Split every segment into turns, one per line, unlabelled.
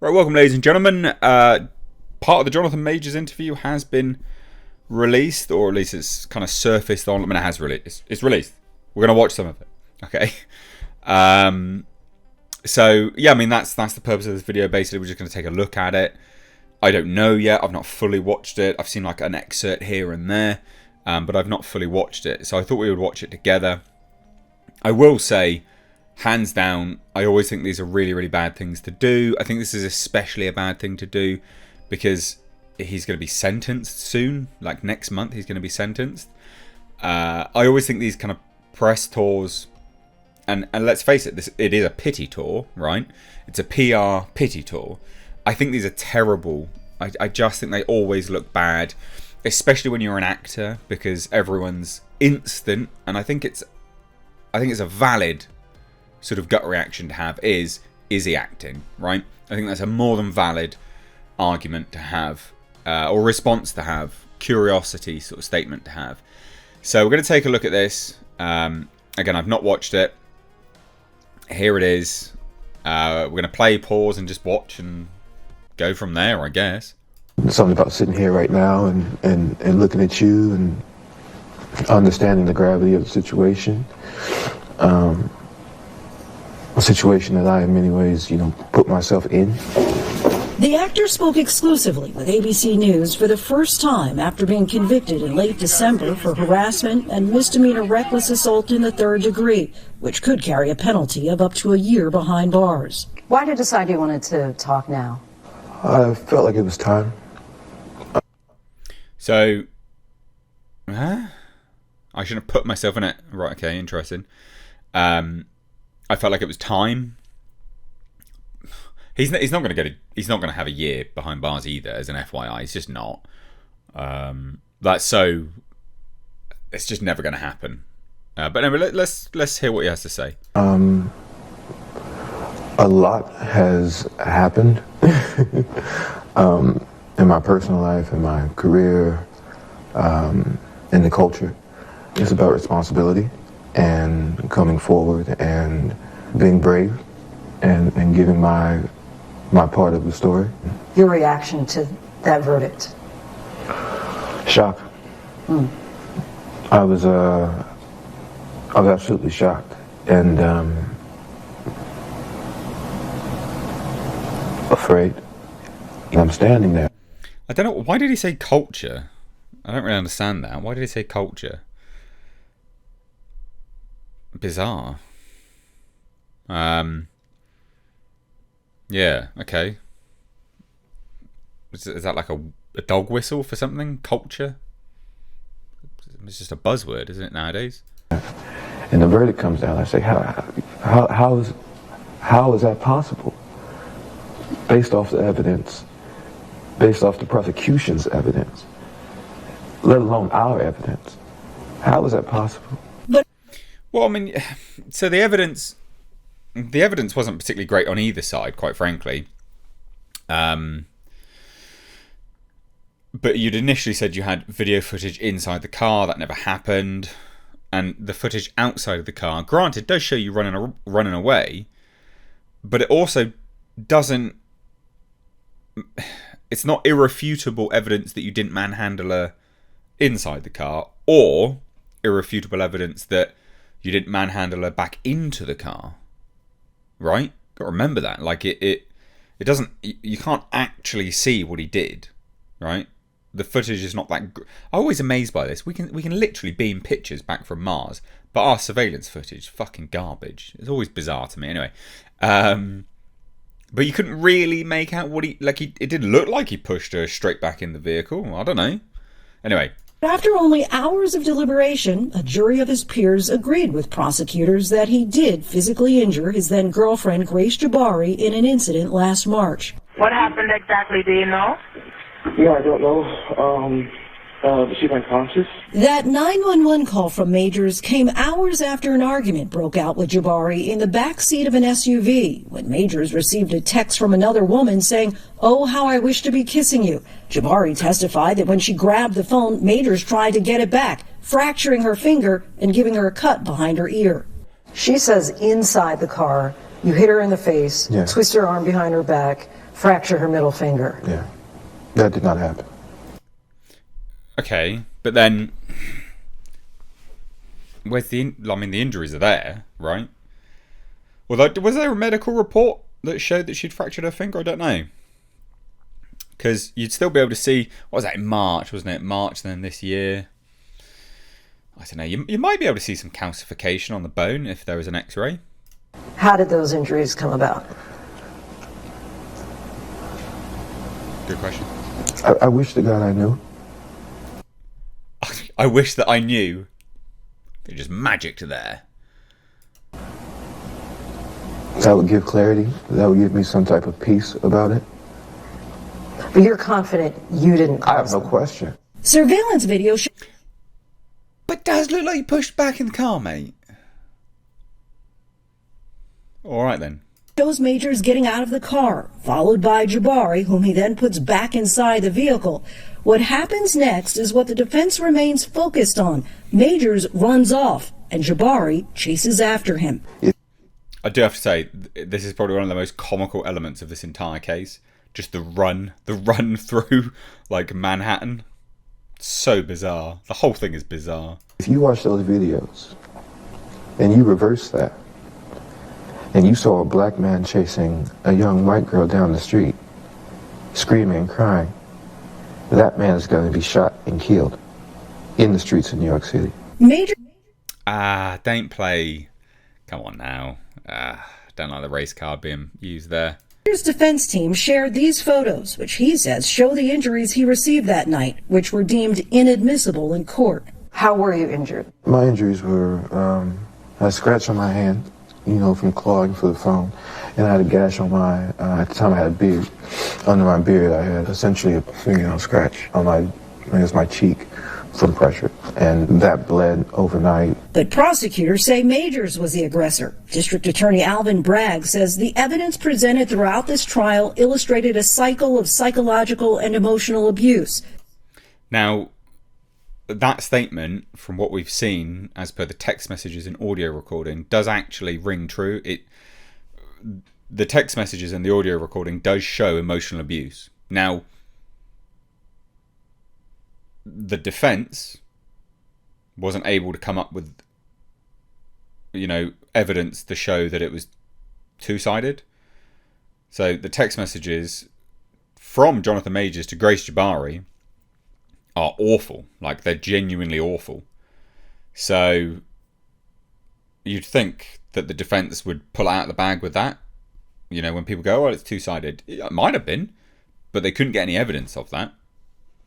Right, welcome, ladies and gentlemen. Part of the Jonathan Majors interview has been released, or at least it's kind of surfaced on. I mean, it has released. It's released. We're going to watch some of it. Okay. So yeah, I mean that's the purpose of this video. Basically, we're just going to take a look at it. I don't know yet. I've not fully watched it. I've seen like an excerpt here and there, but I've not fully watched it. So I thought we would watch it together. I will say, hands down, I always think these are really, really bad things to do. I think this is especially a bad thing to do because he's going to be sentenced soon. Like next month, he's going to be sentenced. I always think these kind of press tours, and let's face it, it is a pity tour, right? It's a PR pity tour. I think these are terrible. I just think they always look bad, especially when you're an actor, because everyone's instant, and I think it's a valid sort of gut reaction to have is he acting, right? I think that's a more than valid argument to have, or response to have, curiosity sort of statement to have. So we're going to take a look at this. Again, I've not watched it. Here it is. We're going to play, pause, and just watch and go from there, I guess.
Something about sitting here right now and looking at you and understanding the gravity of the situation. A situation that I, in many ways, put myself in.
The actor spoke exclusively with ABC News for the first time after being convicted in late December for harassment and misdemeanor reckless assault in the third degree, which could carry a penalty of up to a year behind bars.
Why did you decide you wanted to talk now?
I felt like it was time.
So, I shouldn't have put myself in it. Right, okay, interesting. I felt like it was time. He's not going to have a year behind bars either, as an FYI. He's just not. It's just never going to happen. But anyway, let's hear what he has to say.
A lot has happened in my personal life, in my career, in the culture. It's about responsibility and coming forward and being brave and giving my part of the story.
Your reaction to that verdict?
Shock. I was absolutely shocked and afraid. I'm standing there.
I don't know, why did he say culture? I don't really understand that. Why did he say culture? Bizarre. Yeah, okay. Is that like a dog whistle for something? Culture? It's just a buzzword, isn't it, nowadays?
And the verdict comes down. I say, how is that possible? Based off the evidence, based off the prosecution's evidence, let alone our evidence. How is that possible?
Well, I mean, so the evidence wasn't particularly great on either side, quite frankly. But you'd initially said you had video footage inside the car. That never happened. And the footage outside of the car, granted, does show you running away, but it also doesn't... It's not irrefutable evidence that you didn't manhandle her inside the car, or irrefutable evidence that you didn't manhandle her back into the car, right? Got to remember that. Like it doesn't. You can't actually see what he did, right? The footage is not that. I'm always amazed by this. We can literally beam pictures back from Mars, but our surveillance footage, fucking garbage. It's always bizarre to me. Anyway, but you couldn't really make out what it didn't look like he pushed her straight back in the vehicle. I don't know. Anyway.
After only hours of deliberation, a jury of his peers agreed with prosecutors that he did physically injure his then-girlfriend Grace Jabbari in an incident last March.
What happened exactly, do you know?
No, I don't know. She went conscious.
That 911 call from Majors came hours after an argument broke out with Jabbari in the back seat of an SUV when Majors received a text from another woman saying, "Oh, how I wish to be kissing you." Jabbari testified that when she grabbed the phone, Majors tried to get it back, fracturing her finger and giving her a cut behind her ear.
She says inside the car, you hit her in the face,
Yeah.
twist her arm behind her back, fracture her middle finger.
Yeah, that did not happen.
Okay, but then where's the injuries are there, right? Well, was there a medical report that showed that she'd fractured her finger? I don't know. Because you'd still be able to see, what was that, in March, wasn't it? March then this year. I don't know, you might be able to see some calcification on the bone if there was an x-ray.
How did those injuries come about?
Good question.
I wish to God I knew.
I wish that I knew. They just magicked there.
That would give clarity. That would give me some type of peace about it.
But you're confident you didn't
I have
cause
no
them.
question.
Surveillance video
But does look like you pushed back in the car, mate. Alright then.
shows Majors getting out of the car, followed by Jabari, whom he then puts back inside the vehicle. What happens next is what the defense remains focused on. Majors runs off, and Jabari chases after him.
I do have to say, this is probably one of the most comical elements of this entire case. Just the run through, like, Manhattan. So bizarre. The whole thing is bizarre.
If you watch those videos and you reverse that, and you saw a black man chasing a young white girl down the street, screaming and crying, that man is going to be shot and killed in the streets of New York City.
Major
Don't play. Come on now. Don't like the race card being used there.
Majors' defense team shared these photos, which he says show the injuries he received that night, which were deemed inadmissible in court.
How were you injured?
My injuries were a scratch on my hand, from clawing for the phone, and I had a gash on my, at the time I had a beard. Under my beard I had essentially a fingernail scratch on my cheek from pressure, and that bled overnight.
But prosecutors say Majors was the aggressor. District Attorney Alvin Bragg says the evidence presented throughout this trial illustrated a cycle of psychological and emotional abuse. Now,
That statement, from what we've seen, as per the text messages and audio recording, does actually ring true. The text messages and the audio recording does show emotional abuse. Now, the defense wasn't able to come up with, evidence to show that it was two-sided. So the text messages from Jonathan Majors to Grace Jabari are awful. Like, they're genuinely awful. So you'd think that the defense would pull out of the bag with that. When people go, it's two-sided. It might have been, but they couldn't get any evidence of that.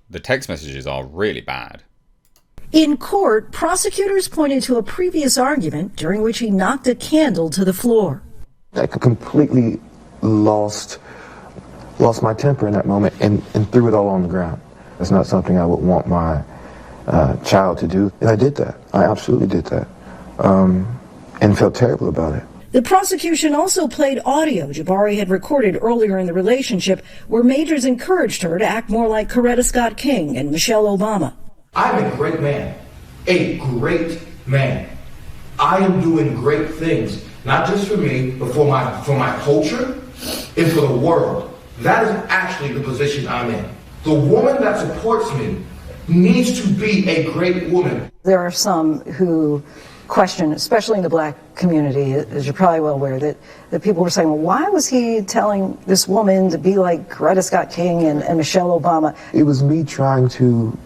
The text messages are really bad.
in court, prosecutors pointed to a previous argument during which he knocked a candle to the floor.
I completely lost my temper in that moment and threw it all on the ground. It's not something I would want my child to do. And I did that. I absolutely did that. And felt terrible about it.
The prosecution also played audio Jabari had recorded earlier in the relationship where Majors encouraged her to act more like Coretta Scott King and Michelle Obama.
I'm a great man. A great man. I am doing great things, not just for me, but for my culture and for the world. That is actually the position I'm in. The woman that supports me needs to be a great woman.
There are some who question, especially in the black community, as you're probably well aware, that people were saying, well, why was he telling this woman to be like Coretta Scott King and Michelle Obama?
It was me trying to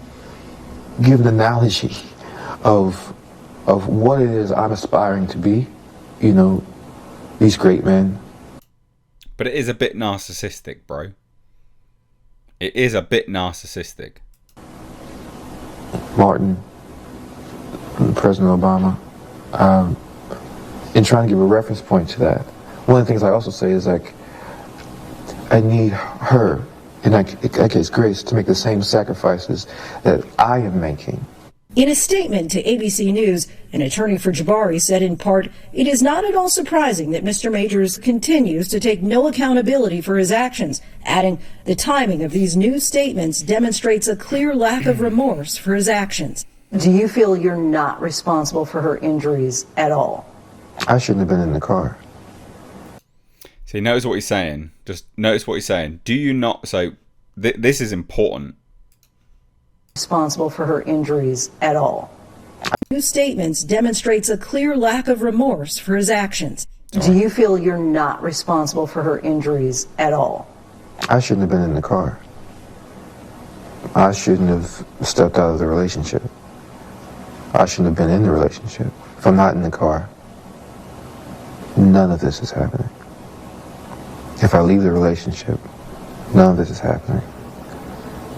give an analogy of what it is I'm aspiring to be, you know, these great men.
But it is a bit narcissistic, bro. It is a bit narcissistic.
Martin, President Obama, and trying to give a reference point to that. One of the things I also say is, like, I need her, in that case Grace, to make the same sacrifices that I am making.
In a statement to ABC News, an attorney for Jabari said in part, it is not at all surprising that Mr. Majors continues to take no accountability for his actions, adding, the timing of these new statements demonstrates a clear lack of remorse for his actions.
Do you feel you're not responsible for her injuries at all?
I shouldn't have been in the car.
See, notice what he's saying. Just notice what he's saying. Do you not? So this is important.
Responsible for her injuries at all.
New statements demonstrates a clear lack of remorse for his actions.
Do you feel you're not responsible for her injuries at all?
I shouldn't have been in the car. I shouldn't have stepped out of the relationship. I shouldn't have been in the relationship. If I'm not in the car, none of this is happening. If I leave the relationship, none of this is happening.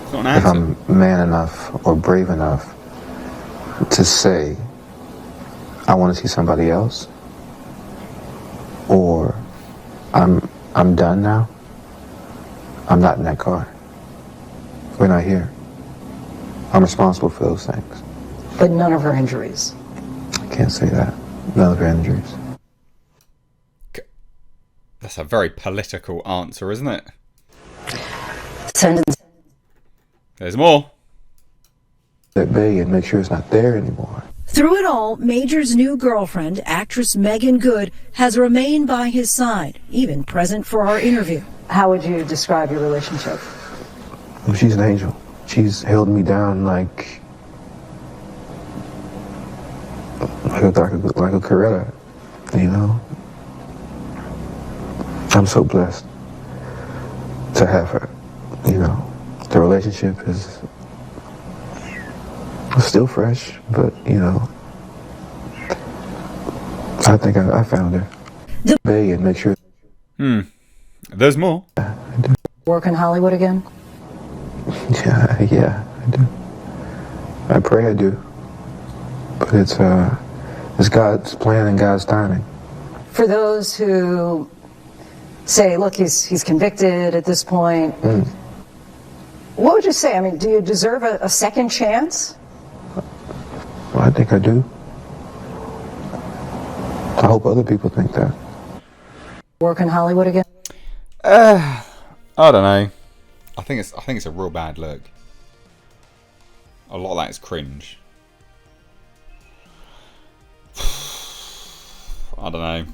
It's not an
If
answer.
I'm man enough or brave enough to say, I want to see somebody else, or I'm done now, I'm not in that car. We're not here. I'm responsible for those things.
But none of her injuries.
I can't say that. None of her injuries.
That's a very political answer, isn't it?
Sentence.
There's more.
That bay and make sure it's not there anymore.
Through it all, Major's new girlfriend, actress Megan Good, has remained by his side, even present for our interview.
How would you describe your relationship?
Well, she's an angel. She's held me down like a Coretta, you know? I'm so blessed to have her, you know. The relationship is still fresh, but, you know, I think I found her. Bay and make sure.
There's more.
Work in Hollywood again?
Yeah, I do. I pray I do. But it's God's plan and God's timing.
For those who say, look, he's convicted at this point, what would you say? I mean, do you deserve a second chance?
Well, I think I do. I hope other people think that.
Work in Hollywood again?
I don't know. I think it's a real bad look. A lot of that is cringe. I don't know.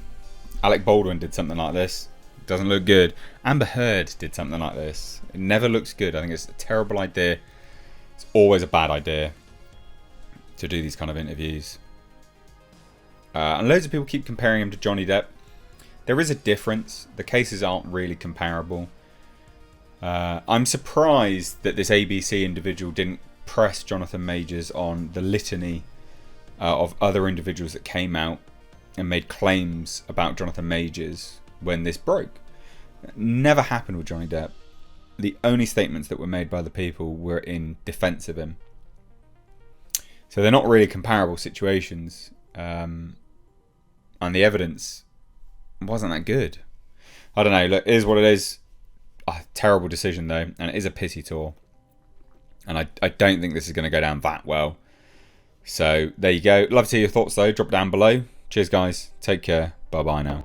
Alec Baldwin did something like this. Doesn't look good. Amber Heard did something like this. It never looks good. I think it's a terrible idea. It's always a bad idea to do these kind of interviews. And loads of people keep comparing him to Johnny Depp. There is a difference. The cases aren't really comparable. I'm surprised that this ABC individual didn't press Jonathan Majors on the litany of other individuals that came out and made claims about Jonathan Majors when this broke. It never happened with Johnny Depp. The only statements that were made by the people were in defense of him. So they're not really comparable situations. And the evidence wasn't that good. I don't know. Look, it is what it is. A terrible decision though, and it is a pity tour. And I don't think this is going to go down that well. So there you go. Love to hear your thoughts though. Drop down below. Cheers guys. Take care. Bye bye now.